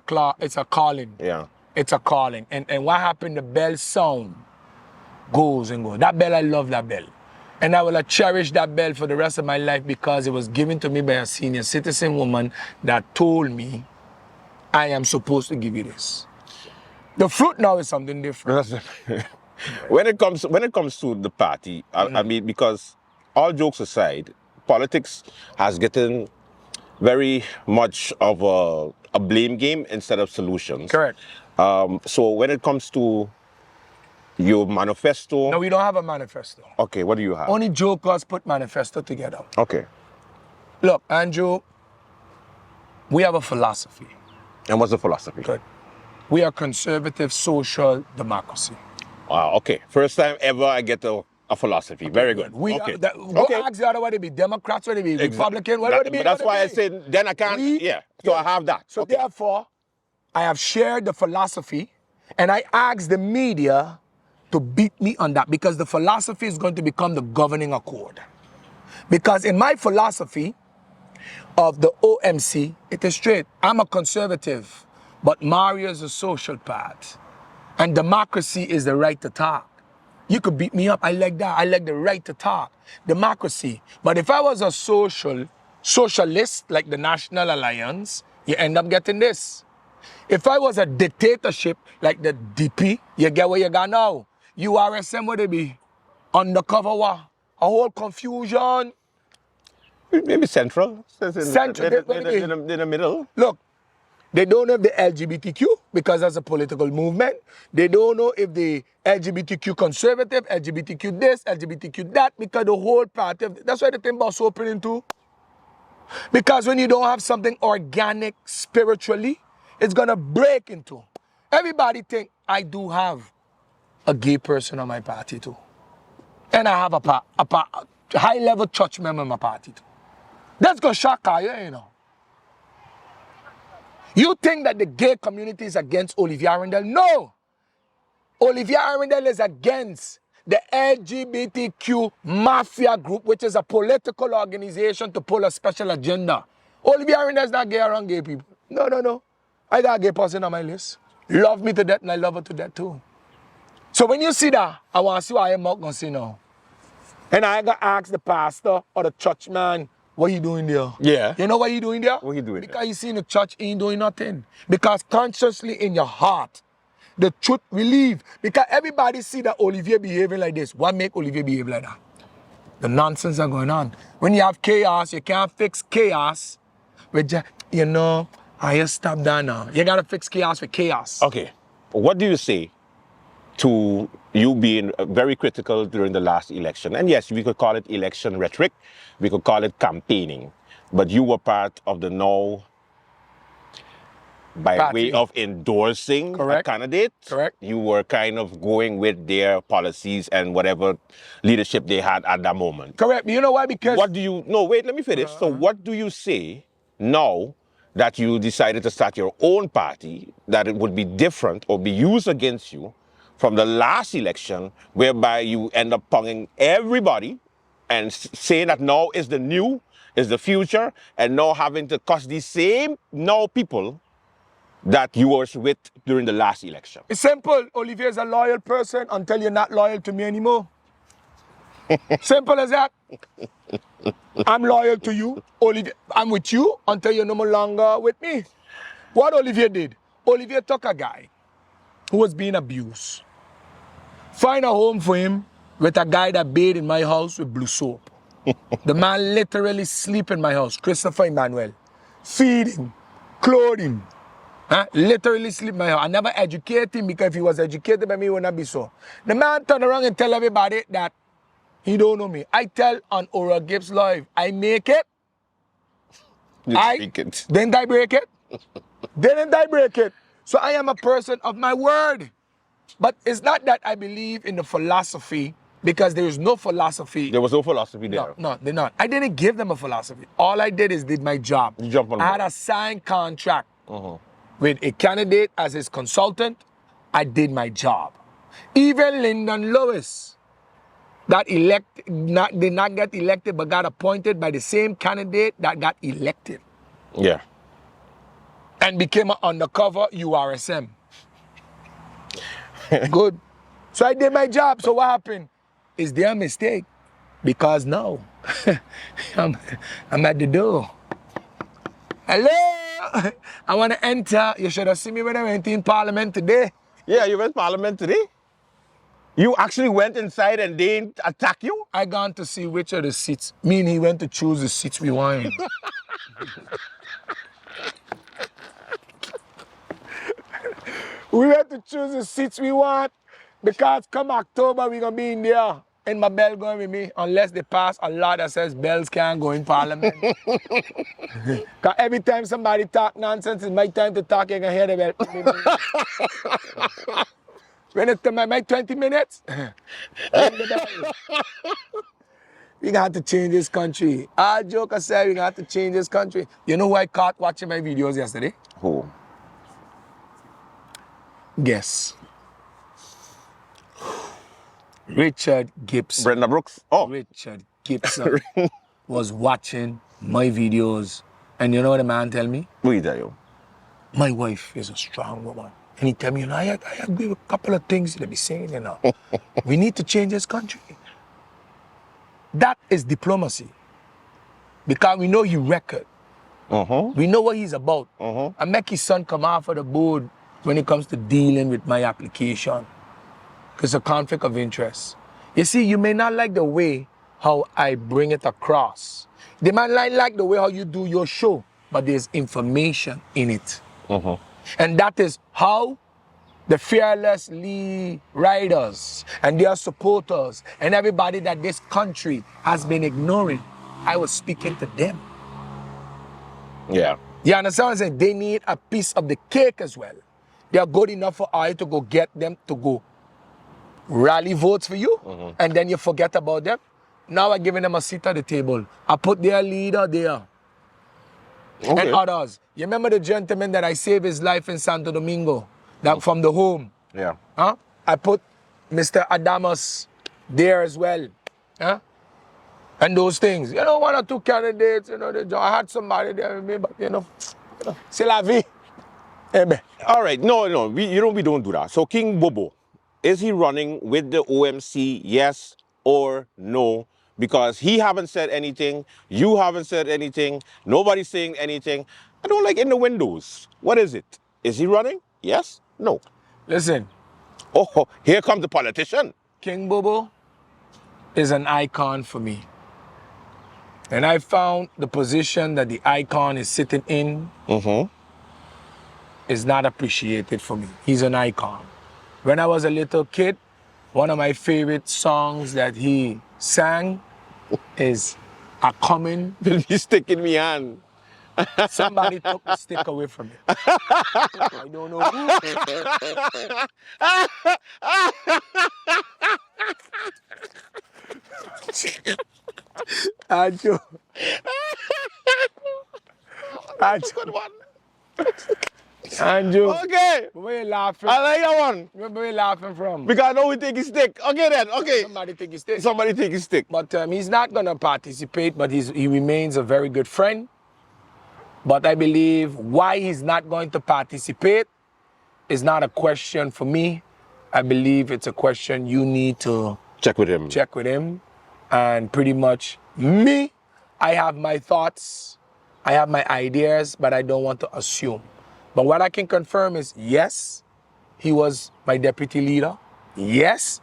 calling. Yeah. It's a calling. And what happened, the bell sound goes and goes. That bell, I love that bell. And I will cherish that bell for the rest of my life because it was given to me by a senior citizen woman that told me, I am supposed to give you this. The fruit now is something different. When it comes to the party, I mean, because all jokes aside, politics has gotten very much of a blame game instead of solutions. Correct. So when it comes to your manifesto... No, we don't have a manifesto. Okay, what do you have? Only jokers put manifesto together. Okay. Look, Andrew, we have a philosophy. And what's the philosophy? Good. We are conservative social democracy. Okay. First time ever I get a philosophy. Very good. Okay. Go ask the other whether they be Democrats, whether they be Republican, whether they be... That's why I said, then I can't... I have that. So therefore, I have shared the philosophy and I asked the media to beat me on that because the philosophy is going to become the governing accord. Because in my philosophy of the OMC, it is straight. I'm a conservative, but Mario is a social path. And democracy is the right to talk. You could beat me up. I like that. I like the right to talk. Democracy. But if I was a socialist like the National Alliance, you end up getting this. If I was a dictatorship like the DP, you get what you got now. URSM, what they be? Undercover what? A whole confusion. Maybe central. Central. In the middle. Look, they don't know if the LGBTQ because that's a political movement. They don't know if the LGBTQ conservative, LGBTQ this, LGBTQ that, because the whole party that's why the thing about opening too. Because when you don't have something organic spiritually, it's gonna break into. Everybody think I do have a gay person on my party too. And I have a high-level church member in my party too. That's gonna shock you, you know. You think that the gay community is against Olivia Arundel? No! Olivia Arundel is against the LGBTQ mafia group, which is a political organization to pull a special agenda. Olivia Arundel is not gay around gay people. No. I got a gay person on my list. Love me to death and I love her to death too. So when you see that, I want to see what I'm going to see now. And I got to ask the pastor or the church man, what you doing there? Yeah. You know what you doing there? What you doing Because you see in the church, he ain't doing nothing. Because consciously in your heart, the truth will leave. Because everybody see that Olivier behaving like this. What make Olivier behave like that? The nonsense are going on. When you have chaos, you can't fix chaos with just, you know, I just stop that now. You got to fix chaos with chaos. Okay. What do you say to you being very critical during the last election? And yes, we could call it election rhetoric. We could call it campaigning. But you were part of the now by way of endorsing a candidate. Correct. You were kind of going with their policies and whatever leadership they had at that moment. Correct. You know why? Because... What do you... No, wait, let me finish. So what do you say now that you decided to start your own party, that it would be different or be used against you from the last election, whereby you end up ponging everybody and saying that now is the new, is the future, and now having to cost these same now people that you were with during the last election? It's simple. Olivier is a loyal person until you're not loyal to me anymore. Simple as that. I'm loyal to you. Olivier, I'm with you until you're no longer with me. What Olivier did? Olivier took a guy who was being abused, find a home for him with a guy that bathed in my house with blue soap. The man literally sleep in my house, Christopher Emmanuel. Feed him, clothe him. Literally sleep in my house. I never educate him because if he was educated by me, he would not be so. The man turned around and tell everybody that he don't know me. I tell on Oral Gibbs Live, I make it. Didn't I break it? Didn't I break it? So I am a person of my word. But it's not that I believe in the philosophy, because there is no philosophy. There was no philosophy there. No, they're not. I didn't give them a philosophy. All I did is did my job. You jump on I board. had a signed contract with a candidate as his consultant. I did my job. Even Lyndon Lewis did not get elected, but got appointed by the same candidate that got elected. Yeah. And became an undercover URSM. Good. So I did my job. So what happened? Is there a mistake? Because no. I'm at the door. Hello? I want to enter. You should have seen me when I went in Parliament today. Yeah, you went Parliament today? You actually went inside and they didn't attack you? I gone to see which of the seats. Me and he went to choose the seats we want. We went to choose the seats we want, because come October we're gonna be in there. And my bell going with me, unless they pass a law that says bells can't go in Parliament. Because every time somebody talk nonsense, it's my time to talk, you can hear the bell. When it's my 20 minutes, ring the bell. We gonna have to change this country. All joke aside, we gonna have to change this country. You know who I caught watching my videos yesterday? Who? Guess. Richard Gibson. Brenda Brooks? Oh. Richard Gibson was watching my videos. And you know what the man tell me? What did he tell you? My wife is a strong woman. And he tell me, I agree with a couple of things they be saying, we need to change this country. That is diplomacy. Because we know his record. We know what he's about. I make his son come off of the board when it comes to dealing with my application. Because it's a conflict of interest. You see, you may not like the way how I bring it across. They might not like the way how you do your show, but there's information in it. And that is how the fearless Lee riders and their supporters and everybody that this country has been ignoring, I was speaking to them. Yeah. You understand what I'm saying? They need a piece of the cake as well. They are good enough for I to go get them to go rally votes for you, and then you forget about them. Now I'm giving them a seat at the table. I put their leader there. And others. You remember the gentleman that I saved his life in Santo Domingo, that from the home? Yeah. Huh? I put Mr. Adamus there as well. Huh? And those things. You know, one or two candidates, I had somebody there with me, but c'est la vie. Amen. All right. No. We don't do that. So King Bobo, is he running with the OMC, yes or no? Because he haven't said anything, you haven't said anything, nobody's saying anything. I don't like in the windows. What is it? Is he running? Yes? No? Listen. Oh, here comes the politician. King Bobo is an icon for me. And I found the position that the icon is sitting in is not appreciated for me. He's an icon. When I was a little kid, one of my favorite songs that he sang is "A Coming." He's sticking me on. Somebody took the stick away from me. I don't know who. Andrew. Good one. Andrew. Okay. Where you laughing? I like that one. Where you laughing from? Because I know we take his stick. Okay then. Okay. Somebody take his stick. Somebody take his stick. But he's not going to participate, but he remains a very good friend. But I believe why he's not going to participate is not a question for me. I believe it's a question you need to check with him. Check with him. And pretty much me, I have my thoughts, I have my ideas, but I don't want to assume. But what I can confirm is, yes, he was my deputy leader. Yes,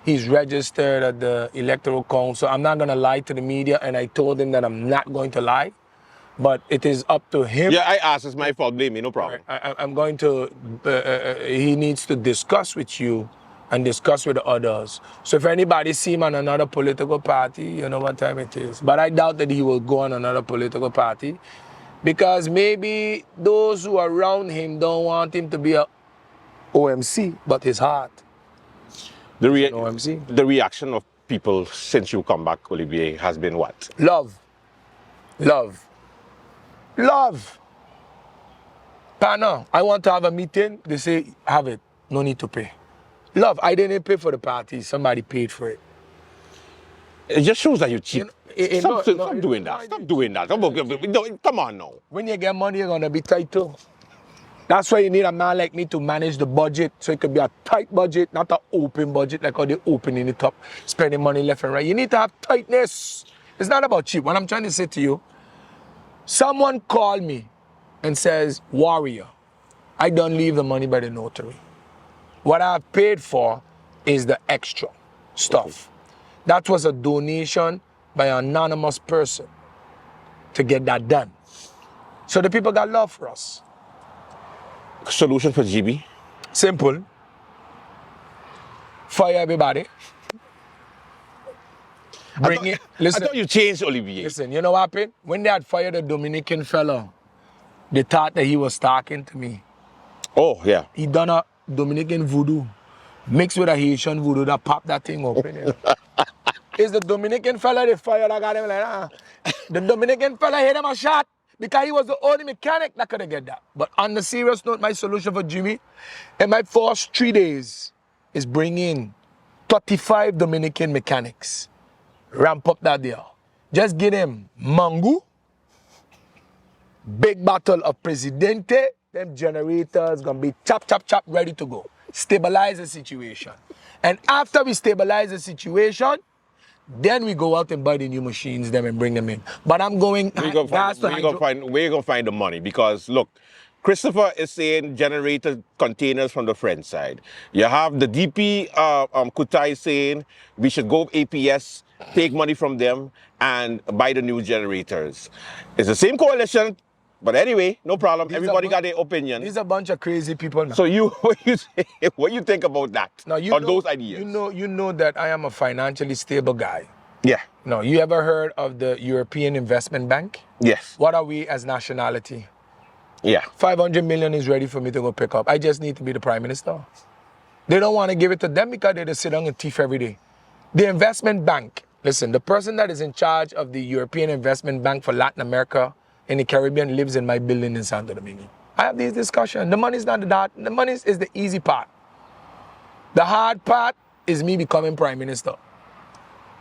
he's registered at the Electoral Council. I'm not going to lie to the media, and I told him that I'm not going to lie. But it is up to him. Yeah, I asked. It's my fault. Blame me. No problem. I'm going to, he needs to discuss with you and discuss with the others. So if anybody see him on another political party, you know what time it is. But I doubt that he will go on another political party because maybe those who are around him don't want him to be a OMC, but his heart The, OMC. the reaction of people since you come back, Olivier, has been what? Love. Love. Love. Partner, I want to have a meeting. They say, have it. No need to pay. Love. I didn't pay for the party. Somebody paid for it. It just shows that you're cheap. Stop doing that. No, Stop doing that. Come on now. When you get money, you're going to be tight too. That's why you need a man like me to manage the budget. So it could be a tight budget, not an open budget like how they opening it up, spending money left and right. You need to have tightness. It's not about cheap. What I'm trying to say to you, someone called me and says, Warrior, I don't leave the money by the notary. What I've paid for is the extra stuff. That was a donation by an anonymous person to get that done. So the people got love for us. Solution for GB? Simple. Fire everybody. Bring it. Listen. I thought you changed, Olivier. Listen, you know what happened? When they had fired the Dominican fellow, they thought that he was talking to me. Oh, yeah. He done a Dominican voodoo mixed with a Haitian voodoo that popped that thing open. It's the Dominican fella they fired. I got him like, The Dominican fella hit him a shot because he was the only mechanic that could have get that. But on the serious note, my solution for Jimmy, in my first 3 days, is bring in 35 Dominican mechanics. Ramp up that deal. Just get him mango, big bottle of Presidente, them generators gonna be chop, chop, chop, ready to go. Stabilize the situation. And after we stabilize the situation, then we go out and buy the new machines them and bring them in. But I'm going... Where you gonna find the money? Because look, Christopher is saying generator containers from the French side. You have the DP Kutai saying we should go APS, take money from them and buy the new generators. It's the same coalition, but anyway, no problem. Everybody got their opinion. These are a bunch of crazy people now. So what you think about that? Now, those ideas? You know that I am a financially stable guy. Yeah. No, you ever heard of the European Investment Bank? Yes. What are we as nationality? Yeah. 500 million is ready for me to go pick up. I just need to be the prime minister. They don't want to give it to them because they just sit on a thief every day. The investment bank, listen, the person that is in charge of the European Investment Bank for Latin America in the Caribbean lives in my building in Santo Domingo. I have these discussions. The money is not the money is the easy part. The hard part is me becoming prime minister.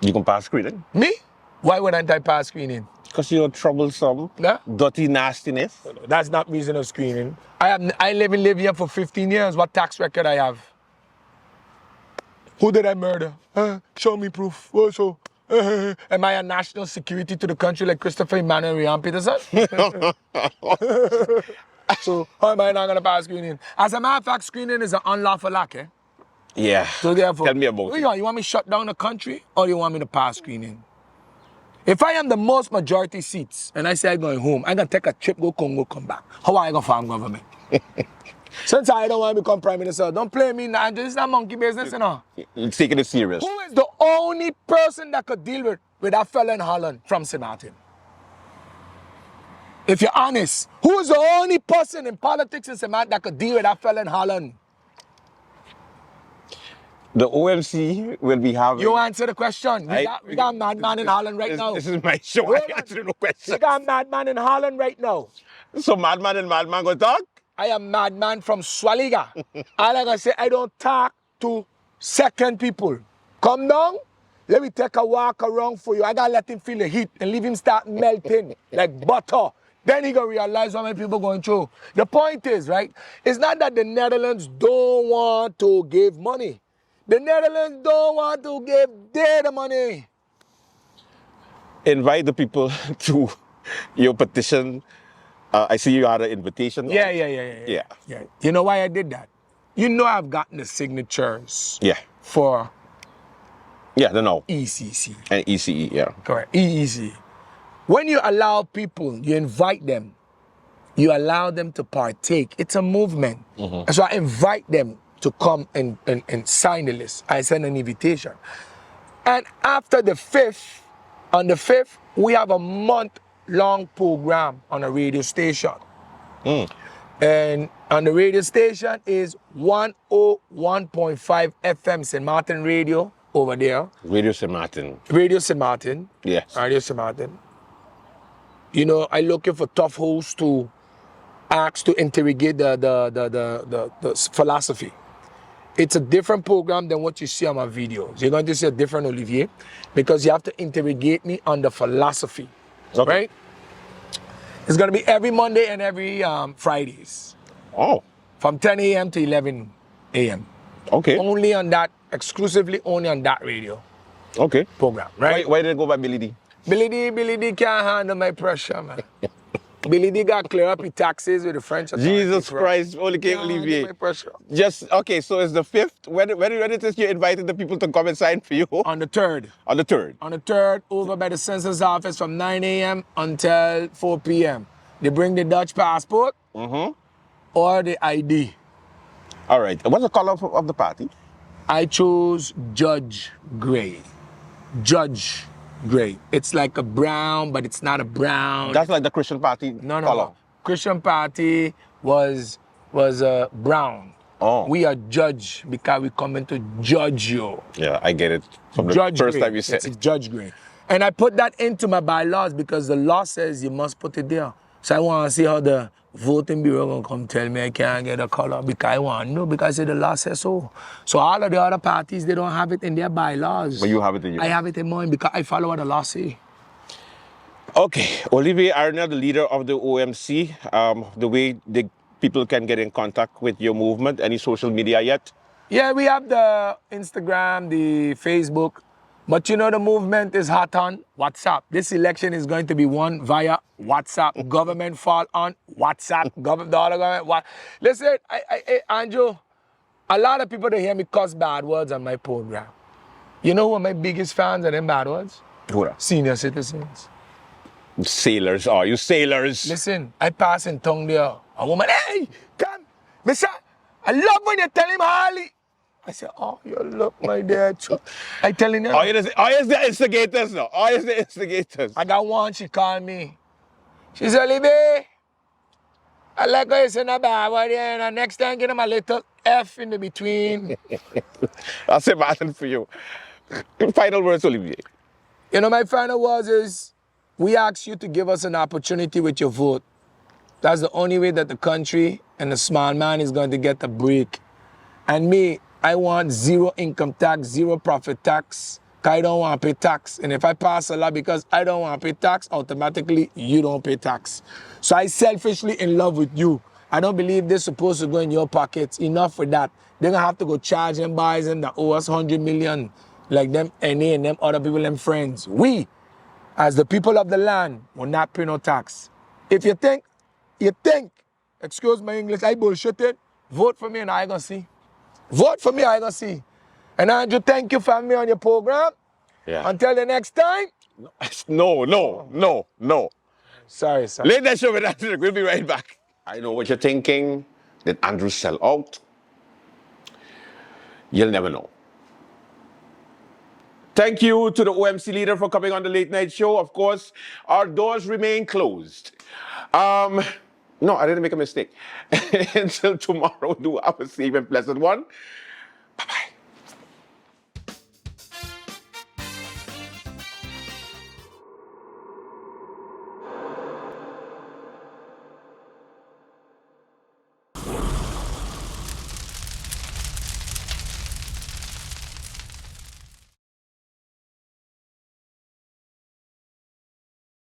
You can pass screening? Me? Why wouldn't I pass screening? Because you're troublesome, dirty nastiness. That's not reason of screening. I live in Libya for 15 years. What tax record I have? Who did I murder? Show me proof. Also, am I a national security to the country like Christopher Emmanuel Rian Peterson? So how am I not going to pass screening? As a matter of fact, screening is an unlawful act, eh? Yeah. So therefore, tell me about it. You want me to shut down the country or you want me to pass screening? If I am the most majority seats and I say I'm going home, I'm going to take a trip, go Congo, come back. How are I going to farm government? Since I don't want to become prime minister, don't play me now. This is not monkey business, you know. You're taking it serious. Who is the only person that could deal with that fella in Holland from St. Martin? If you're honest, who is the only person in politics in St. Martin that could deal with that fella in Holland? The OMC will be having... You answer the question. We got a madman in Holland right now. This is my show. I answer no question. We got a madman in Holland right now. So madman and madman go talk? I am madman from Swaliga. All I gotta say, I don't talk to second people. Come down, let me take a walk around for you. I gotta let him feel the heat and leave him start melting like butter. Then he gonna realize how many people going through. The point is, right, it's not that the Netherlands don't want to give money. The Netherlands don't want to give their money. Invite the people to your petition. I see you had an invitation. Yeah. You know why I did that? You know I've gotten the signatures. Yeah. For. Yeah, I don't know. ECC. And ECE, yeah. Correct. EEC. When you allow people, you invite them, you allow them to partake. It's a movement. Mm-hmm. So I invite them to come and sign the list. I send an invitation. And after the 5th, on the 5th, we have a month-long program on a radio station. And And the radio station is 101.5 FM St. Martin Radio over there. Radio St. Martin. Radio St. Martin. Yes. Radio St. Martin. You know, I'm looking for tough hosts to ask to interrogate the philosophy. It's a different program than what you see on my videos. You're going to see a different Olivier because you have to interrogate me on the philosophy, right? It's going to be every Monday and every Fridays. Oh. From 10 a.m. to 11 a.m. Okay. Only on that, exclusively only on that radio. Okay. Program, right? Why did it go by Billy D? Billy D can't handle my pressure, man. Billy D got clear up his taxes with the French authority. Jesus Christ, Holy King Olivier. My pressure. Just, okay, so it's the 5th. When it is you invited the people to come and sign for you? On the 3rd. On the 3rd. On the 3rd, over by the census office from 9 a.m. until 4 p.m. They bring the Dutch passport or the ID. All right. What's the color of the party? I chose Judge Gray. Judge Gray. It's like a brown, but it's not a brown. That's like the Christian party color. No. Christian party was brown. Oh. We are judge because we coming to judge you. Yeah, I get it. From the Judge first Gray. time you said It's Judge Gray. And I put that into my bylaws because the law says you must put it there. So I want to see how the voting bureau gonna come tell me I can't get a color because I want to know because the law says so. So all of the other parties, they don't have it in their bylaws. But you have it in yours. I have it in mine because I follow what the law say. Okay, Olivier Arna, the leader of the OMC, the way the people can get in contact with your movement, any social media yet? Yeah, we have the Instagram, the Facebook, but you know the movement is hot on WhatsApp. This election is going to be won via WhatsApp. Government fall on WhatsApp. The other government. Listen, Andrew, a lot of people, they hear me cuss bad words on my program. You know who are my biggest fans of them bad words? Who are? Senior citizens. Sailors, are you sailors? Listen, I pass in tongue there. A woman, hey, come. Mister, I love when you tell him Harley. I said, oh, you look my dad. I telling her. Oh, is the instigators now? Oh, is the instigators? I got one, she called me. She said, Libby, I like how you say a bad word here, and next time give him a little F in the between. I'll say Martin for you. Final words, Olivier. You know, my final words is, we ask you to give us an opportunity with your vote. That's the only way that the country and the small man is going to get a break. And me, I want zero income tax, zero profit tax, because I don't want to pay tax. And if I pass a law because I don't want to pay tax, automatically you don't pay tax. So I selfishly in love with you. I don't believe they're supposed to go in your pockets. Enough for that. They're going to have to go charge them boys and that owe us 100 million, like them NA and them other people, them friends. We, as the people of the land, will not pay no tax. If you think, excuse my English, I bullshitted, vote for me and I gonna see. Vote for me, I gonna see. And Andrew, thank you for having me on your program. Yeah. Until the next time. No. Sorry, sir. Late that show with Andrew. We'll be right back. I know what you're thinking. Did Andrew sell out? You'll never know. Thank you to the OMC leader for coming on the late night show. Of course, our doors remain closed. No, I didn't make a mistake. Until tomorrow, do have a safe and pleasant one.